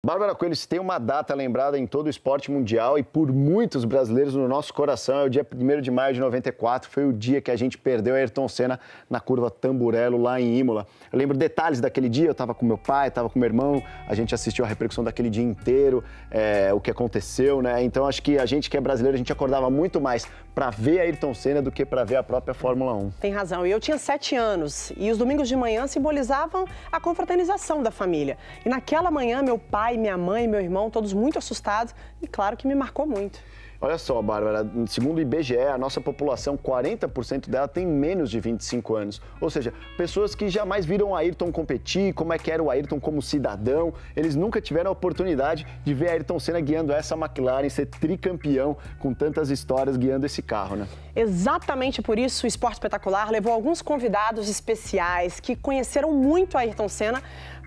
Bárbara Coelho, se tem uma data lembrada em todo o esporte mundial e por muitos brasileiros no nosso coração, é o dia 1º de maio de 94, foi o dia que a gente perdeu a Ayrton Senna na curva Tamburello, lá em Imola. Eu lembro detalhes daquele dia, eu estava com meu pai, estava com meu irmão, a gente assistiu a repercussão daquele dia inteiro, o que aconteceu, né? Então acho que a gente que é brasileiro, a gente acordava muito mais para ver a Ayrton Senna do que para ver a própria Fórmula 1. Tem razão, e eu tinha 7 anos, e os domingos de manhã simbolizavam a confraternização da família. E naquela manhã, meu pai, minha mãe e meu irmão, todos muito assustados, e claro que me marcou muito. Olha só, Bárbara, segundo o IBGE, a nossa população, 40% dela tem menos de 25 anos. Ou seja, pessoas que jamais viram o Ayrton competir, como é que era o Ayrton como cidadão. Eles nunca tiveram a oportunidade de ver a Ayrton Senna guiando essa McLaren, ser tricampeão com tantas histórias guiando esse carro, né? Exatamente por isso o Esporte Espetacular levou alguns convidados especiais que conheceram muito a Ayrton Senna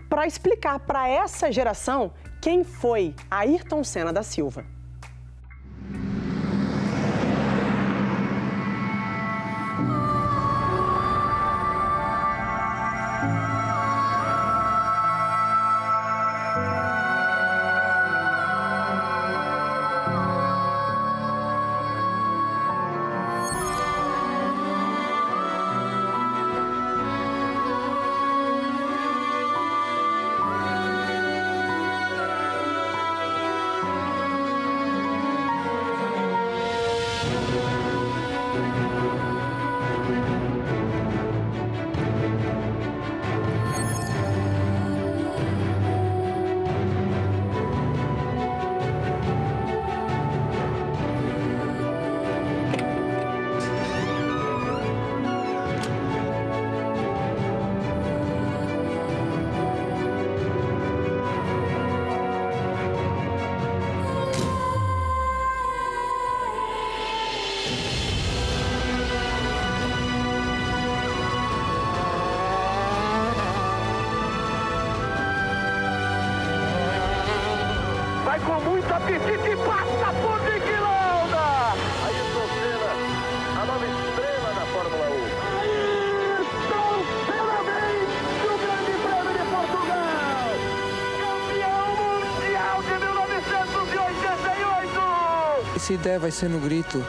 para explicar para essa geração quem foi Ayrton Senna da Silva. Com muito apetite e passa por Niki Lauda. Ayrton Senna, a nova estrela da Fórmula 1. Ayrton Senna vem do Grande Prêmio de Portugal. Campeão mundial de 1988. Essa ideia vai ser no grito.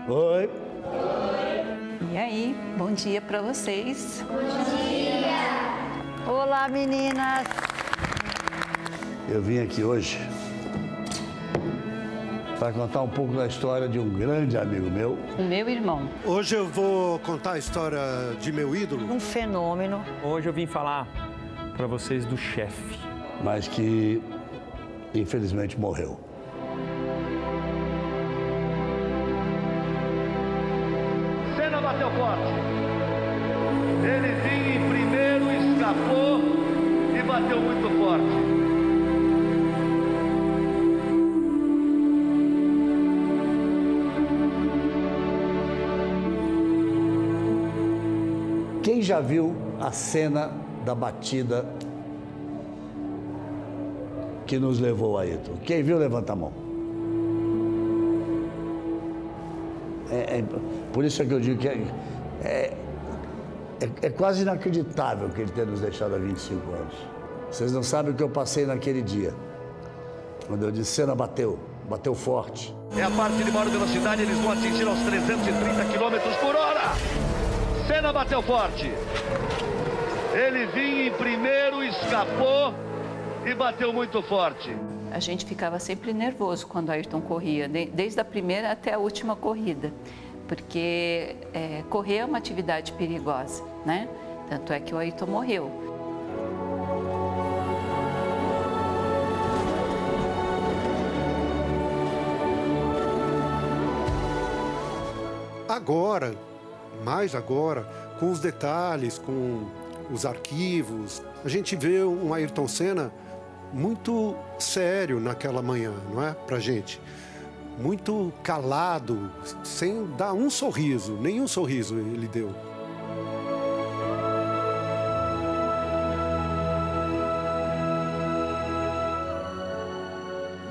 Oi. E aí, bom dia para vocês. Bom dia. Olá, meninas. Eu vim aqui hoje para contar um pouco da história de um grande amigo meu. O meu irmão. Hoje eu vou contar a história de meu ídolo. Um fenômeno. Hoje eu vim falar para vocês do chefe. Mas que, infelizmente, morreu. Senna bateu forte. Ele vinha em primeiro, escapou e bateu muito forte. Quem já viu a cena da batida que nos levou a Ayrton? Quem viu, levanta a mão. Por isso é que eu digo que é quase inacreditável que ele tenha nos deixado há 25 anos. Vocês não sabem o que eu passei naquele dia. Quando eu disse, Senna bateu forte. É a parte de maior velocidade, eles vão atingir aos 330 km por hora. Senna bateu forte. Ele vinha em primeiro, escapou e bateu muito forte. A gente ficava sempre nervoso quando o Ayrton corria, desde a primeira até a última corrida. porque correr é uma atividade perigosa, né? Tanto é que o Ayrton morreu. Agora, mais agora, com os detalhes, com os arquivos, a gente vê um Ayrton Senna muito sério naquela manhã, não é? Pra gente. Muito calado, sem dar um sorriso, nenhum sorriso ele deu.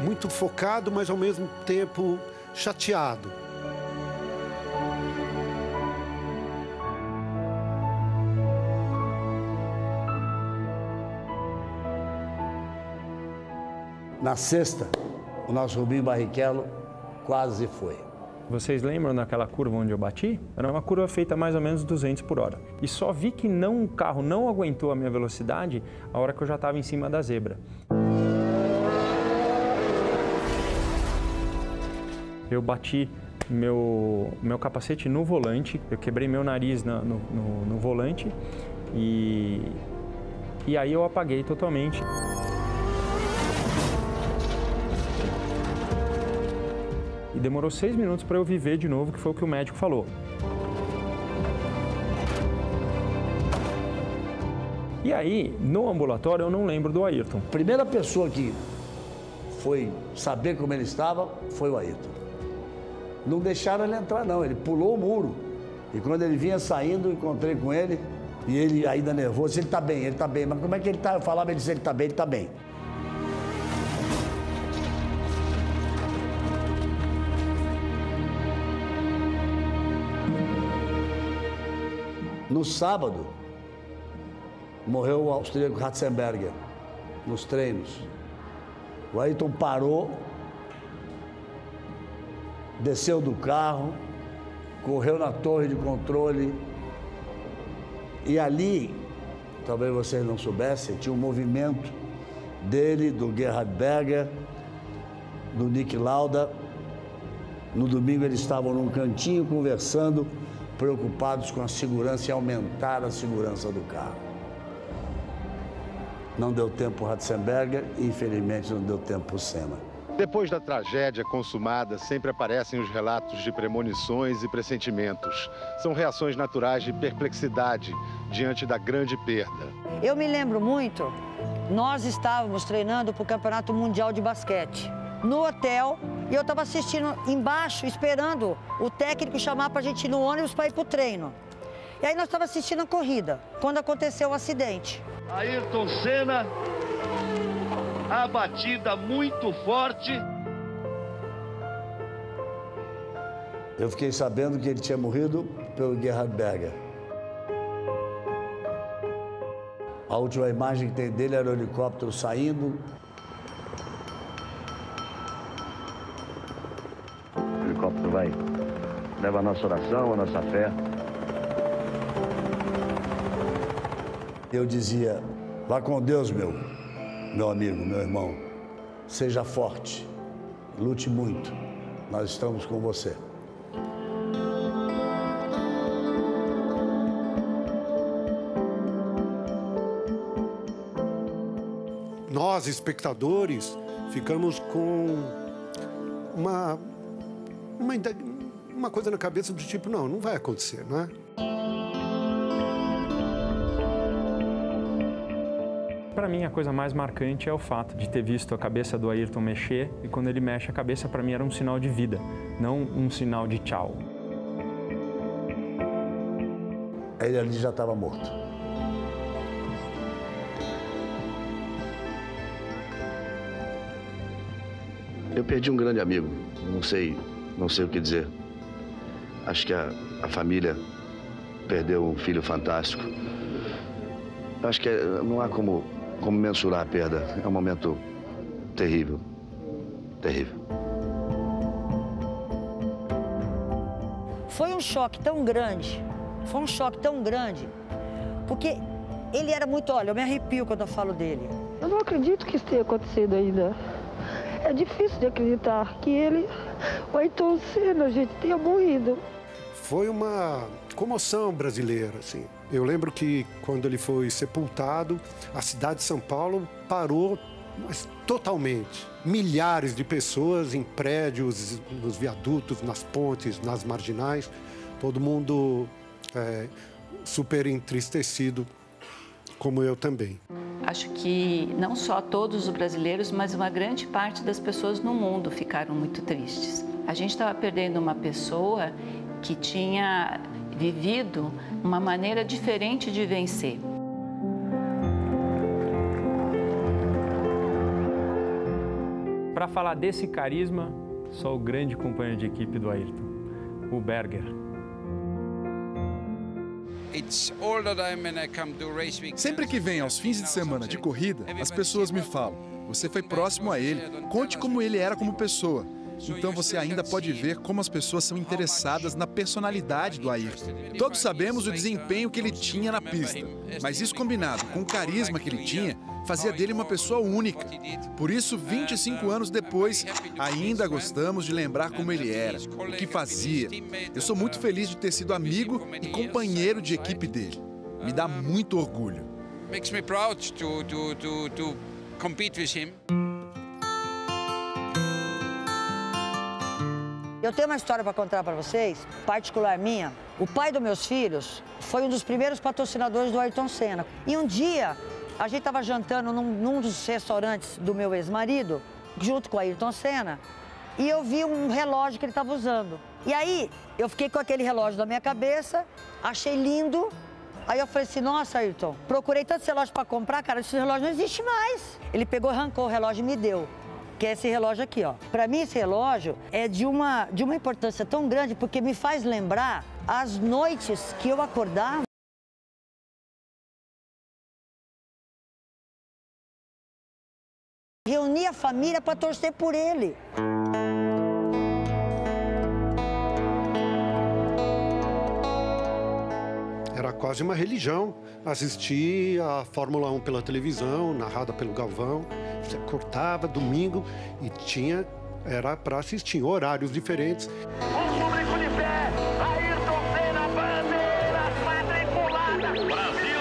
Muito focado, mas ao mesmo tempo chateado. Na sexta, o nosso Rubinho Barrichello quase foi. Vocês lembram daquela curva onde eu bati? Era uma curva feita mais ou menos 200 por hora. E só vi que o carro não aguentou a minha velocidade a hora que eu já estava em cima da zebra. Eu bati meu capacete no volante, eu quebrei meu nariz no volante e aí eu apaguei totalmente. E demorou 6 minutos para eu viver de novo, que foi o que o médico falou. E aí, no ambulatório, eu não lembro do Ayrton. A primeira pessoa que foi saber como ele estava foi o Ayrton. Não deixaram ele entrar, não. Ele pulou o muro. E quando ele vinha saindo, eu encontrei com ele. E ele ainda nervoso, ele tá bem. Mas como é que ele tá? Eu falava, ele disse, ele tá bem. No sábado, morreu o austríaco Ratzenberger, nos treinos. O Ayrton parou, desceu do carro, correu na torre de controle e ali, talvez vocês não soubessem, tinha um movimento dele, do Gerhard Berger, do Nick Lauda. No domingo eles estavam num cantinho conversando, preocupados com a segurança e aumentar a segurança do carro. Não deu tempo para o Ratzenberger e, infelizmente, não deu tempo para o Senna. Depois da tragédia consumada, sempre aparecem os relatos de premonições e pressentimentos. São reações naturais de perplexidade diante da grande perda. Eu me lembro muito, nós estávamos treinando para o Campeonato Mundial de Basquete. No hotel, e eu estava assistindo embaixo, esperando o técnico chamar para a gente ir no ônibus para ir para o treino. E aí nós estávamos assistindo a corrida, quando aconteceu o acidente. Ayrton Senna, a batida muito forte. Eu fiquei sabendo que ele tinha morrido pelo Gerhard Berger. A última imagem que tem dele era o helicóptero saindo. O helicóptero leva a nossa oração, a nossa fé. Eu dizia, vá com Deus, meu amigo, meu irmão. Seja forte, lute muito. Nós estamos com você. Nós, espectadores, ficamos com uma coisa na cabeça do tipo, não vai acontecer, não é? Para mim, a coisa mais marcante é o fato de ter visto a cabeça do Ayrton mexer, e quando ele mexe a cabeça, para mim era um sinal de vida, não um sinal de tchau. Ele ali já estava morto. Eu perdi um grande amigo, não sei o que dizer. Acho que a família perdeu um filho fantástico. Acho que não há como mensurar a perda. É um momento terrível, terrível. Foi um choque tão grande, porque ele era muito, olha, eu me arrepio quando eu falo dele. Eu não acredito que isso tenha acontecido ainda. É difícil de acreditar que o Ayrton Senna, gente, tenha morrido. foi uma comoção brasileira, assim. Eu lembro que quando ele foi sepultado, a cidade de São Paulo parou, mas totalmente. Milhares de pessoas em prédios, nos viadutos, nas pontes, nas marginais, todo mundo super entristecido, como eu também. Acho que não só todos os brasileiros, mas uma grande parte das pessoas no mundo ficaram muito tristes. A gente estava perdendo uma pessoa que tinha vivido uma maneira diferente de vencer. Para falar desse carisma, só o grande companheiro de equipe do Ayrton, o Berger. Sempre que vem aos fins de semana de corrida, as pessoas me falam: você foi próximo a ele, conte como ele era como pessoa. Então você ainda pode ver como as pessoas são interessadas na personalidade do Ayrton. Todos sabemos o desempenho que ele tinha na pista, mas isso combinado com o carisma que ele tinha, fazia dele uma pessoa única. Por isso, 25 anos depois, ainda gostamos de lembrar como ele era, o que fazia. Eu sou muito feliz de ter sido amigo e companheiro de equipe dele. Me dá muito orgulho. Makes me proud to compete with him. Eu tenho uma história para contar para vocês, particular minha. O pai dos meus filhos foi um dos primeiros patrocinadores do Ayrton Senna. E um dia, a gente estava jantando num dos restaurantes do meu ex-marido, junto com o Ayrton Senna, e eu vi um relógio que ele estava usando. E aí, eu fiquei com aquele relógio na minha cabeça, achei lindo. Aí eu falei assim: nossa, Ayrton, procurei tanto relógio para comprar, cara, esse relógio não existe mais. Ele pegou, arrancou o relógio e me deu. Que é esse relógio aqui, ó. Para mim, esse relógio é de uma importância tão grande, porque me faz lembrar as noites que eu acordava. Reunia a família para torcer por ele. Era quase uma religião assistir a Fórmula 1 pela televisão, narrada pelo Galvão. Você cortava domingo e era para assistir em horários diferentes. O público de pé, Ayrton Senna, bandeira quadriculada, Brasil!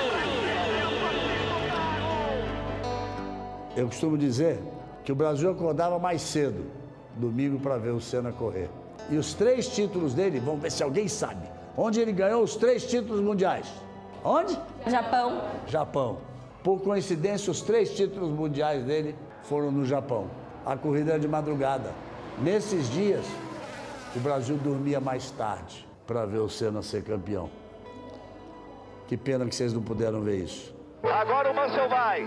Eu costumo dizer que o Brasil acordava mais cedo, domingo, para ver o Senna correr. E os 3 títulos dele, vamos ver se alguém sabe, onde ele ganhou os 3 títulos mundiais. Onde? Japão. Japão. Por coincidência, os 3 títulos mundiais dele foram no Japão. A corrida era de madrugada. Nesses dias, o Brasil dormia mais tarde para ver o Senna ser campeão. Que pena que vocês não puderam ver isso. Agora o Mansell vai.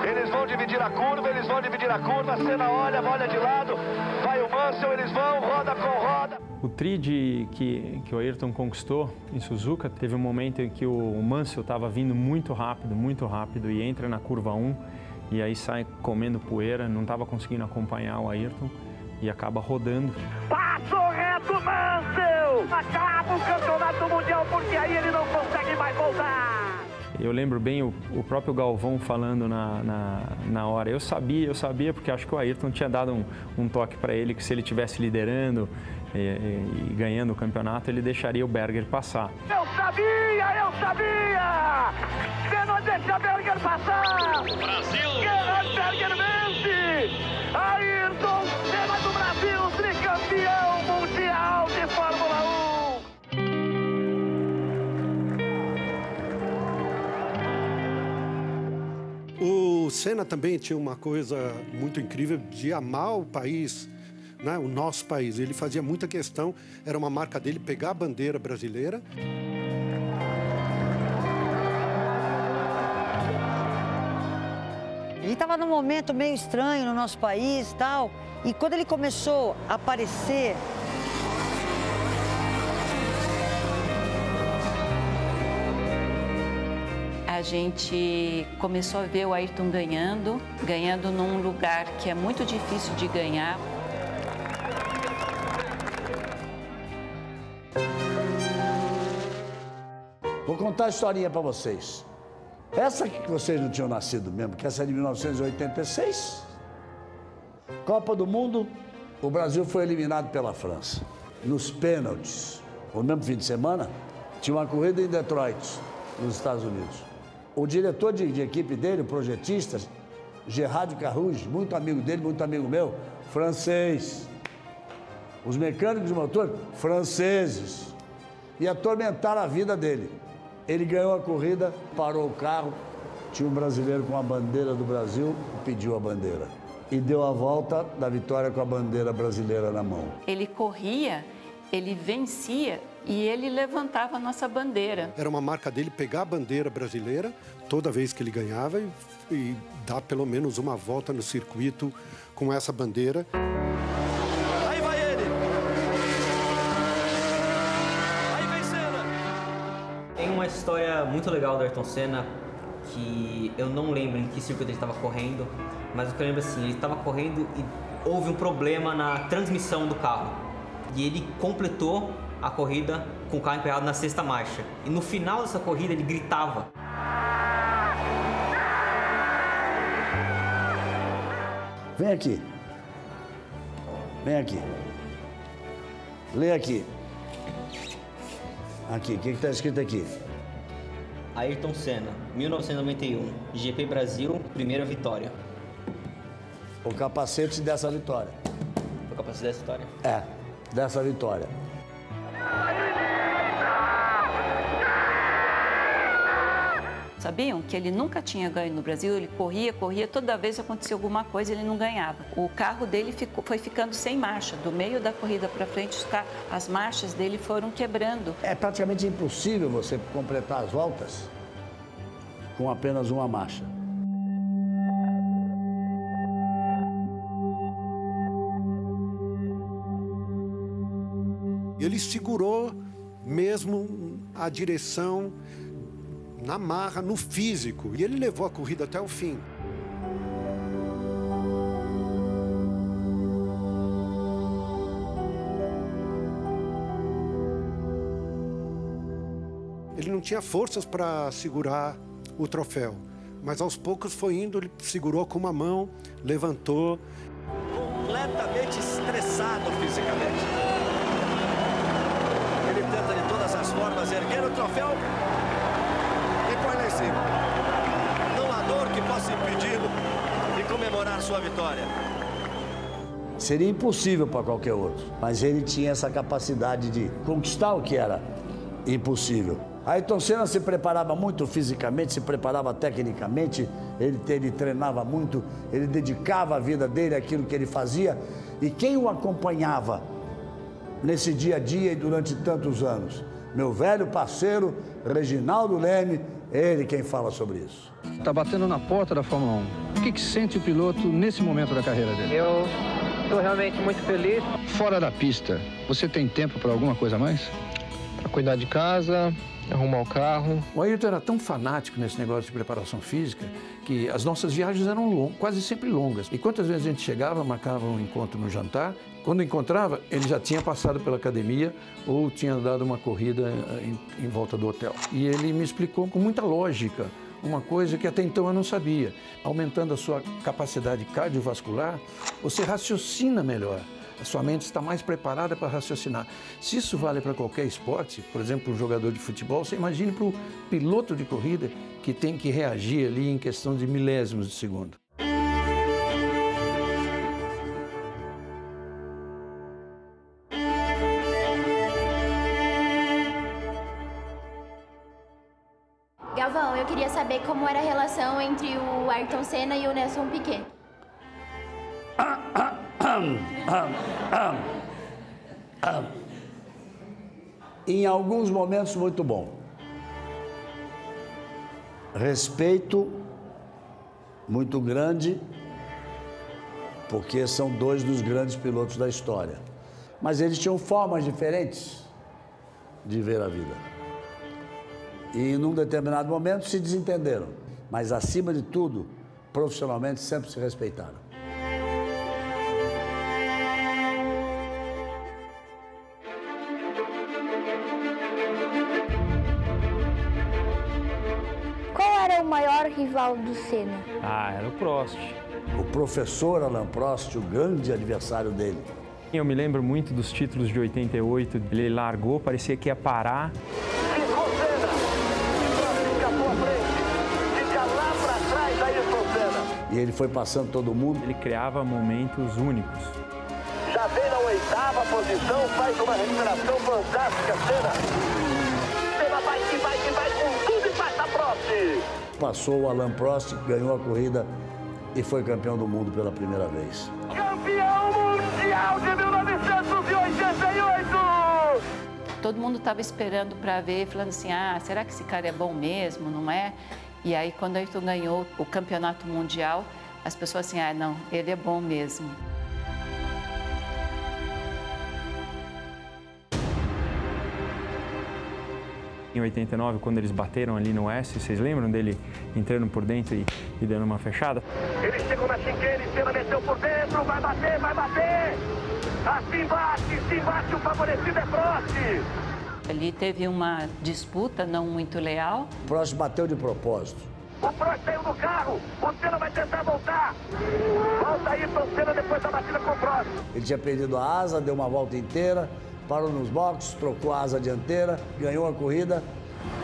Eles vão dividir a curva, Senna olha de lado, vai o Mansell, eles vão, roda com roda. O tri que o Ayrton conquistou em Suzuka, teve um momento em que o Mansell estava vindo muito rápido e entra na curva 1 e aí sai comendo poeira, não estava conseguindo acompanhar o Ayrton e acaba rodando. Passou reto, Mansell! Acaba o campeonato mundial porque aí ele não consegue mais voltar. Eu lembro bem o próprio Galvão falando na hora. Eu sabia porque acho que o Ayrton tinha dado um toque para ele que se ele estivesse liderando e ganhando o campeonato, ele deixaria o Berger passar. Eu sabia! Você não deixa Berger passar! Brasil! Gerhard Berger vence! Ayrton Senna do Brasil, tricampeão mundial de Fórmula 1! O Senna também tinha uma coisa muito incrível de amar o país, né? O nosso país. Ele fazia muita questão, era uma marca dele, pegar a bandeira brasileira. Ele estava num momento meio estranho no nosso país e tal. E quando ele começou a aparecer... A gente começou a ver o Ayrton ganhando num lugar que é muito difícil de ganhar. Vou contar a historinha para vocês. Essa que vocês não tinham nascido mesmo, que essa é de 1986. Copa do Mundo, o Brasil foi eliminado pela França. Nos pênaltis, no mesmo fim de semana, tinha uma corrida em Detroit, nos Estados Unidos. O diretor de equipe dele, o projetista, Gerard Carouge, muito amigo dele, muito amigo meu, francês. Os mecânicos de motor, franceses. E atormentaram a vida dele. Ele ganhou a corrida, parou o carro, tinha um brasileiro com a bandeira do Brasil e pediu a bandeira. E deu a volta da vitória com a bandeira brasileira na mão. Ele corria, ele vencia e ele levantava a nossa bandeira. Era uma marca dele pegar a bandeira brasileira toda vez que ele ganhava e dar pelo menos uma volta no circuito com essa bandeira. Aí vai ele! Aí vem Senna! Tem uma história muito legal do Ayrton Senna, que eu não lembro em que circuito ele estava correndo, mas o que eu lembro assim, ele estava correndo e houve um problema na transmissão do carro. E ele completou a corrida com o carro emperrado na 6ª marcha. E no final dessa corrida ele gritava. Vem aqui. Vem aqui. Lê aqui. Aqui, o que está escrito aqui? Ayrton Senna, 1991, GP Brasil, primeira vitória. O capacete dessa vitória. O capacete dessa vitória? É, dessa vitória. Sabiam que ele nunca tinha ganho no Brasil? Ele corria, toda vez acontecia alguma coisa ele não ganhava. O carro dele foi ficando sem marcha. Do meio da corrida para frente, as marchas dele foram quebrando. É praticamente impossível você completar as voltas com apenas uma marcha. Ele segurou mesmo a direção na marra, no físico, e ele levou a corrida até o fim. Ele não tinha forças para segurar o troféu, mas aos poucos foi indo, ele segurou com uma mão, levantou. Completamente estressado fisicamente. Ele tenta de todas as formas erguer o troféu e põe lá em cima. Não há dor que possa impedi-lo de comemorar sua vitória. Seria impossível para qualquer outro, mas ele tinha essa capacidade de conquistar o que era impossível. Ayrton Senna se preparava muito fisicamente, se preparava tecnicamente, ele treinava muito, ele dedicava a vida dele àquilo que ele fazia. E quem o acompanhava nesse dia a dia e durante tantos anos? Meu velho parceiro, Reginaldo Leme, ele quem fala sobre isso. Está batendo na porta da Fórmula 1. O que sente o piloto nesse momento da carreira dele? Eu estou realmente muito feliz. Fora da pista, você tem tempo para alguma coisa a mais? Para cuidar de casa, arrumar o carro. O Ayrton era tão fanático nesse negócio de preparação física que as nossas viagens eram quase sempre longas. E quantas vezes a gente chegava, marcava um encontro no jantar, quando encontrava, ele já tinha passado pela academia ou tinha dado uma corrida em volta do hotel. E ele me explicou com muita lógica uma coisa que até então eu não sabia. Aumentando a sua capacidade cardiovascular, você raciocina melhor. A sua mente está mais preparada para raciocinar. Se isso vale para qualquer esporte, por exemplo, um jogador de futebol, você imagine para o piloto de corrida que tem que reagir ali em questão de milésimos de segundo. Galvão, eu queria saber como era a relação entre o Ayrton Senna e o Nelson Piquet. Em alguns momentos, muito bom. Respeito muito grande, porque são dois dos grandes pilotos da história. Mas eles tinham formas diferentes de ver a vida. E, num determinado momento, se desentenderam. Mas, acima de tudo, profissionalmente, sempre se respeitaram. Qual era o maior rival do Senna? Ah, era o Prost. O professor Alain Prost, o grande adversário dele. Eu me lembro muito dos títulos de 88, ele largou, parecia que ia parar. Ficou Senna, fica à sua frente, fica lá para trás Ayrton Senna. E ele foi passando todo mundo. Ele criava momentos únicos. Já vem na 8ª posição, faz uma recuperação fantástica, Senna. Senna vai que vai com tudo e passa Prost. Passou o Alain Prost, ganhou a corrida e foi campeão do mundo pela primeira vez. Campeão mundial de 1988! Todo mundo estava esperando para ver, falando assim, será que esse cara é bom mesmo, não é? E aí, quando o Ayrton ganhou o campeonato mundial, as pessoas assim, não, ele é bom mesmo. Em 89, quando eles bateram ali no S, vocês lembram dele entrando por dentro e dando uma fechada? Ele chegou na chicane, Senna meteu por dentro, vai bater, vai bater! Assim se bate, o favorecido é Prost! Ali teve uma disputa não muito leal. O Prost bateu de propósito. O Prost saiu do carro, o Senna vai tentar voltar. Volta aí, então, Senna depois da batida com o Prost. Ele tinha perdido a asa, deu uma volta inteira, parou nos boxes, trocou a asa dianteira, ganhou a corrida.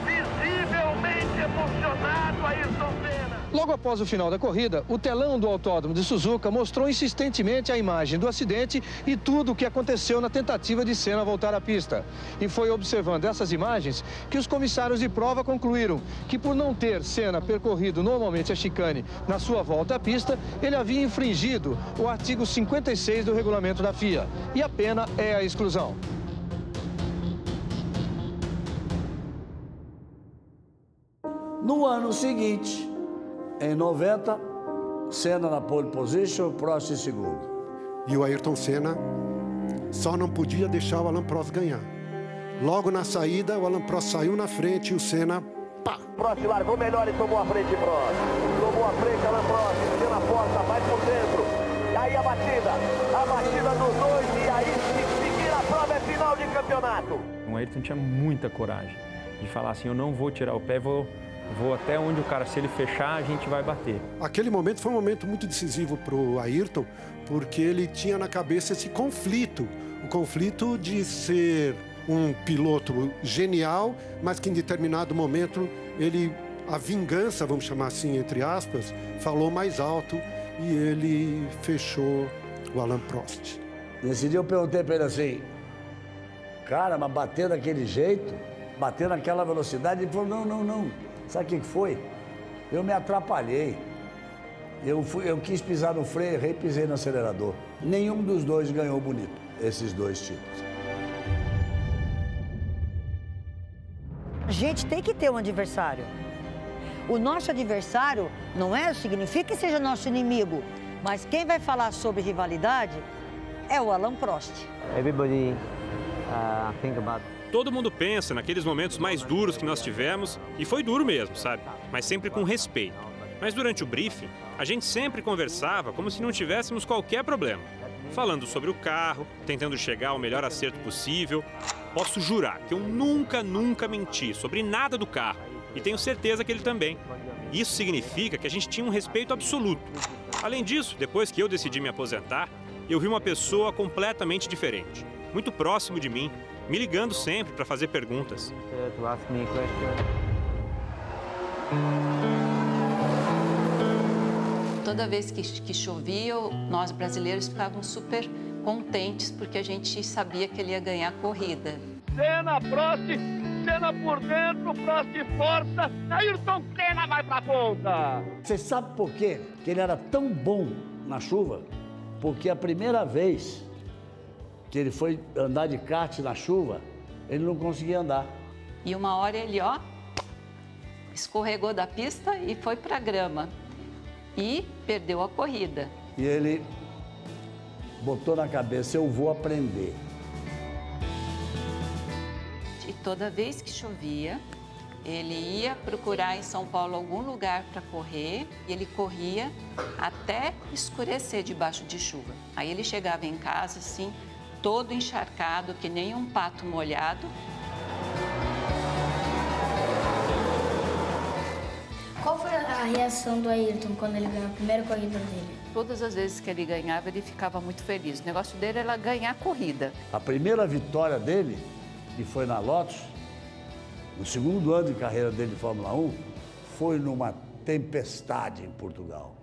Visivelmente emocionado, Ayrton Senna. Logo após o final da corrida, o telão do Autódromo de Suzuka mostrou insistentemente a imagem do acidente e tudo o que aconteceu na tentativa de Senna voltar à pista. E foi observando essas imagens que os comissários de prova concluíram que, por não ter Senna percorrido normalmente a chicane na sua volta à pista, ele havia infringido o artigo 56 do regulamento da FIA. E a pena é a exclusão. No ano seguinte, em 90, Senna na pole position, Prost em segundo. E o Ayrton Senna só não podia deixar o Alain Prost ganhar. Logo na saída, o Alain Prost saiu na frente e o Senna, pá! Prost largou melhor e tomou a frente, Prost. Tomou a frente, Alain Prost, Senna porta, vai por dentro. E aí a batida dos dois, e aí se seguir a prova é final de campeonato. O Ayrton tinha muita coragem de falar assim, eu não vou tirar o pé, vou até onde o cara, se ele fechar, a gente vai bater. Aquele momento foi um momento muito decisivo para o Ayrton, porque ele tinha na cabeça esse conflito. O conflito de ser um piloto genial, mas que em determinado momento a vingança, vamos chamar assim, entre aspas, falou mais alto e ele fechou o Alain Prost. Nesse dia eu perguntei para ele assim, cara, mas bater daquele jeito, bater naquela velocidade, ele falou, não. Sabe o que foi? Eu me atrapalhei. Eu quis pisar no freio, errei, pisei no acelerador. Nenhum dos dois ganhou bonito, esses dois títulos. A gente tem que ter um adversário. O nosso adversário significa que seja nosso inimigo, mas quem vai falar sobre rivalidade é o Alain Prost. Everybody think about. Todo mundo pensa naqueles momentos mais duros que nós tivemos, e foi duro mesmo, sabe? Mas sempre com respeito. Mas durante o briefing, a gente sempre conversava como se não tivéssemos qualquer problema. Falando sobre o carro, tentando chegar ao melhor acerto possível. Posso jurar que eu nunca menti sobre nada do carro. E tenho certeza que ele também. Isso significa que a gente tinha um respeito absoluto. Além disso, depois que eu decidi me aposentar, eu vi uma pessoa completamente diferente. Muito próximo de mim, me ligando sempre para fazer perguntas. Toda vez que chovia, nós brasileiros ficávamos super contentes porque a gente sabia que ele ia ganhar a corrida. Senna, Prost, Senna por dentro, Prost força, Ayrton Senna vai pra ponta. Você sabe por quê que ele era tão bom na chuva? Porque a primeira vez que ele foi andar de kart na chuva, ele não conseguia andar. E uma hora ele, escorregou da pista e foi pra grama. E perdeu a corrida. E ele botou na cabeça, eu vou aprender. E toda vez que chovia, ele ia procurar em São Paulo algum lugar para correr, e ele corria até escurecer debaixo de chuva. Aí ele chegava em casa, assim, todo encharcado, que nem um pato molhado. Qual foi a a reação do Ayrton quando ele ganhou a primeira corrida dele? Todas as vezes que ele ganhava, ele ficava muito feliz. O negócio dele era ganhar a corrida. A primeira vitória dele, que foi na Lotus, no segundo ano de carreira dele de Fórmula 1, foi numa tempestade em Portugal.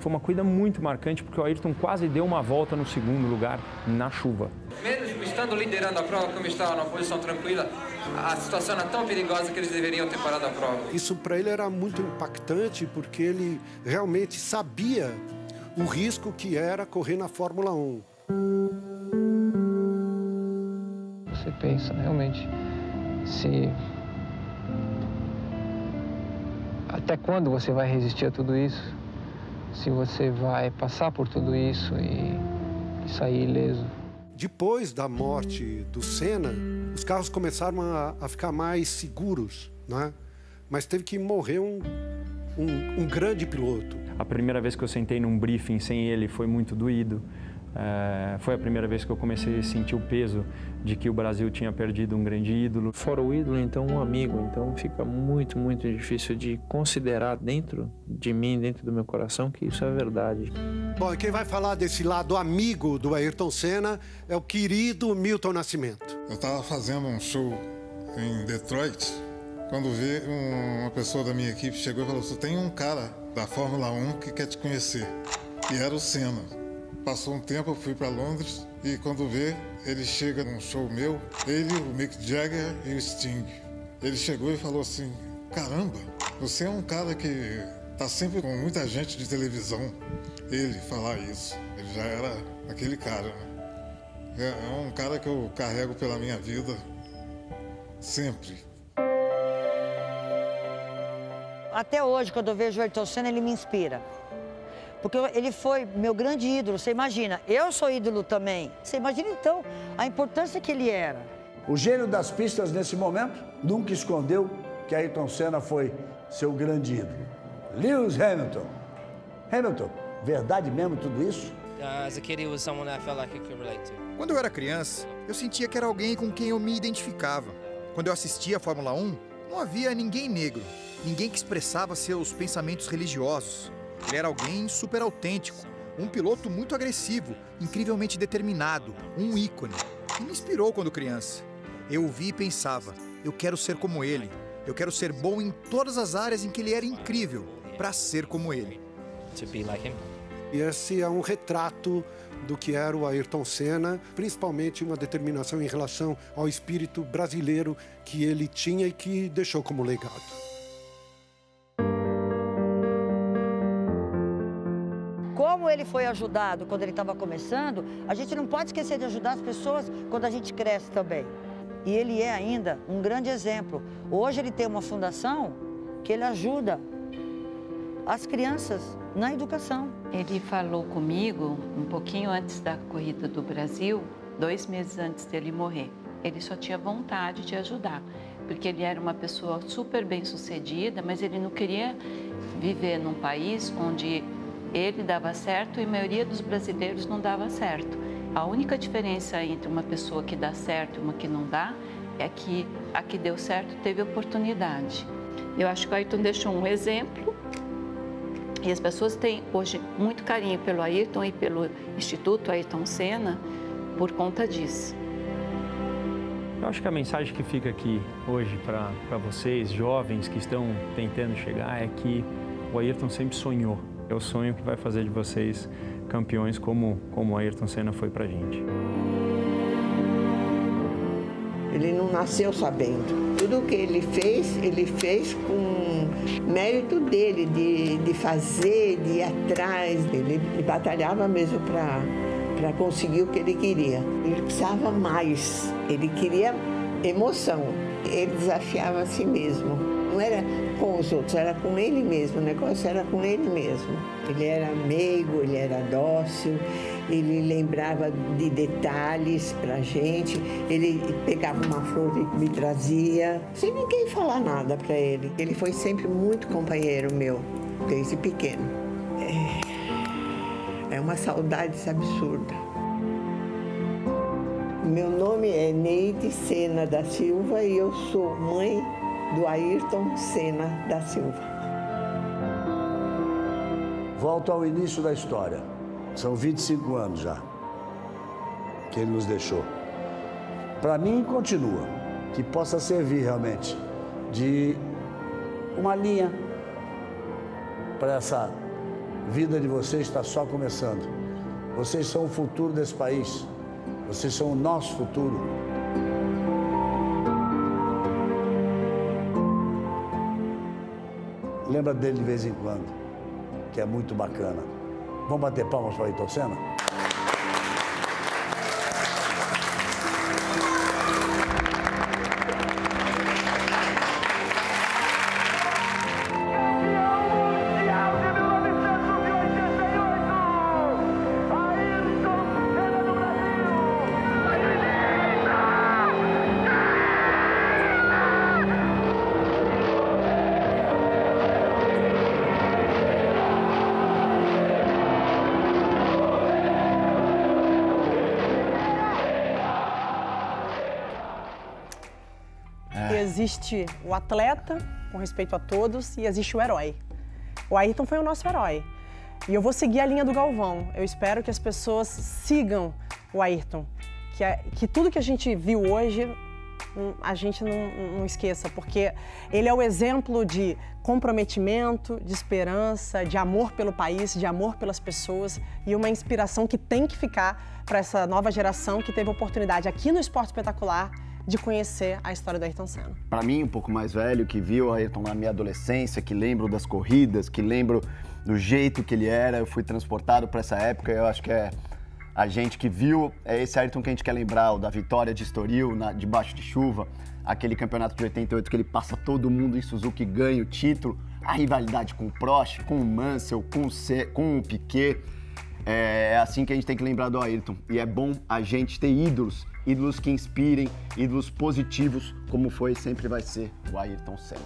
Foi uma corrida muito marcante, porque o Ayrton quase deu uma volta no segundo lugar na chuva. Mesmo estando liderando a prova, como estava numa posição tranquila, a situação era tão perigosa que eles deveriam ter parado a prova. Isso para ele era muito impactante, porque ele realmente sabia o risco que era correr na Fórmula 1. Você pensa, realmente, até quando você vai resistir a tudo isso? Se você vai passar por tudo isso e sair ileso. Depois da morte do Senna, os carros começaram a ficar mais seguros, né? Mas teve que morrer um grande piloto. A primeira vez que eu sentei num briefing sem ele foi muito doído. Foi a primeira vez que eu comecei a sentir o peso de que o Brasil tinha perdido um grande ídolo. Fora o ídolo, então, um amigo. Então, fica muito, muito difícil de considerar dentro de mim, dentro do meu coração, que isso é verdade. Bom, e quem vai falar desse lado amigo do Ayrton Senna é o querido Milton Nascimento. Eu estava fazendo um show em Detroit, quando vi uma pessoa da minha equipe chegou e falou: "Você tem um cara da Fórmula 1 que quer te conhecer." E era o Senna. Passou um tempo, eu fui para Londres e quando vê, ele chega num show meu, ele, o Mick Jagger e o Sting. Ele chegou e falou assim: "Caramba, você é um cara que tá sempre com muita gente de televisão." Ele falar isso, ele já era aquele cara, né? É um cara que eu carrego pela minha vida sempre. Até hoje, quando eu vejo o Ayrton Senna, ele me inspira. Porque ele foi meu grande ídolo, você imagina. Eu sou ídolo também. Você imagina, então, a importância que ele era. O gênio das pistas, nesse momento, nunca escondeu que Ayrton Senna foi seu grande ídolo. Lewis Hamilton. Hamilton, verdade mesmo tudo isso? Quando eu era criança, eu sentia que era alguém com quem eu me identificava. Quando eu assistia a Fórmula 1, não havia ninguém negro, ninguém que expressava seus pensamentos religiosos. Ele era alguém super autêntico, um piloto muito agressivo, incrivelmente determinado, um ícone. E me inspirou quando criança. Eu o vi e pensava: eu quero ser como ele. Eu quero ser bom em todas as áreas em que ele era incrível, para ser como ele. E esse é um retrato do que era o Ayrton Senna, principalmente uma determinação em relação ao espírito brasileiro que ele tinha e que deixou como legado. Como ele foi ajudado quando ele estava começando, a gente não pode esquecer de ajudar as pessoas quando a gente cresce também. E ele é ainda um grande exemplo. Hoje ele tem uma fundação que ele ajuda as crianças na educação. Ele falou comigo um pouquinho antes da corrida do Brasil, 2 meses antes dele morrer. Ele só tinha vontade de ajudar, porque ele era uma pessoa super bem-sucedida, mas ele não queria viver num país onde ele dava certo e a maioria dos brasileiros não dava certo. A única diferença entre uma pessoa que dá certo e uma que não dá é que a que deu certo teve oportunidade. Eu acho que o Ayrton deixou um exemplo e as pessoas têm hoje muito carinho pelo Ayrton e pelo Instituto Ayrton Senna por conta disso. Eu acho que a mensagem que fica aqui hoje para vocês, jovens que estão tentando chegar, é que o Ayrton sempre sonhou. É o sonho que vai fazer de vocês campeões como o Ayrton Senna foi pra gente. Ele não nasceu sabendo. Tudo o que ele fez com mérito dele, de fazer, de ir atrás. Ele batalhava mesmo para conseguir o que ele queria. Ele precisava mais, ele queria emoção. Ele desafiava a si mesmo. Não era com os outros, era com ele mesmo, o negócio era com ele mesmo. Ele era meigo, ele era dócil, ele lembrava de detalhes pra gente, ele pegava uma flor e me trazia, sem ninguém falar nada pra ele. Ele foi sempre muito companheiro meu, desde pequeno. É uma saudade absurda. Meu nome é Neide Senna da Silva e eu sou mãe do Ayrton Senna da Silva. Volto ao início da história. São 25 anos já que ele nos deixou. Para mim, continua. Que possa servir realmente de uma linha para essa vida de vocês está só começando. Vocês são o futuro desse país. Vocês são o nosso futuro. Lembra dele de vez em quando, que é muito bacana. Vamos bater palmas para o Ayrton Senna? Existe o atleta, com respeito a todos, e existe o herói. O Ayrton foi o nosso herói. E eu vou seguir a linha do Galvão. Eu espero que as pessoas sigam o Ayrton. Que tudo que a gente viu hoje, a gente não esqueça, porque ele é o exemplo de comprometimento, de esperança, de amor pelo país, de amor pelas pessoas e uma inspiração que tem que ficar para essa nova geração que teve a oportunidade aqui no Esporte Espetacular de conhecer a história do Ayrton Senna. Para mim, um pouco mais velho, que viu o Ayrton na minha adolescência, que lembro das corridas, que lembro do jeito que ele era, eu fui transportado para essa época, eu acho que é a gente que viu, é esse Ayrton que a gente quer lembrar, o da vitória de Estoril, debaixo de chuva, aquele campeonato de 88 que ele passa todo mundo em Suzuka e ganha o título, a rivalidade com o Prost, com o Mansell, com o Piquet, é assim que a gente tem que lembrar do Ayrton. E é bom a gente ter ídolos que inspirem, ídolos positivos, como foi e sempre vai ser o Ayrton Senna.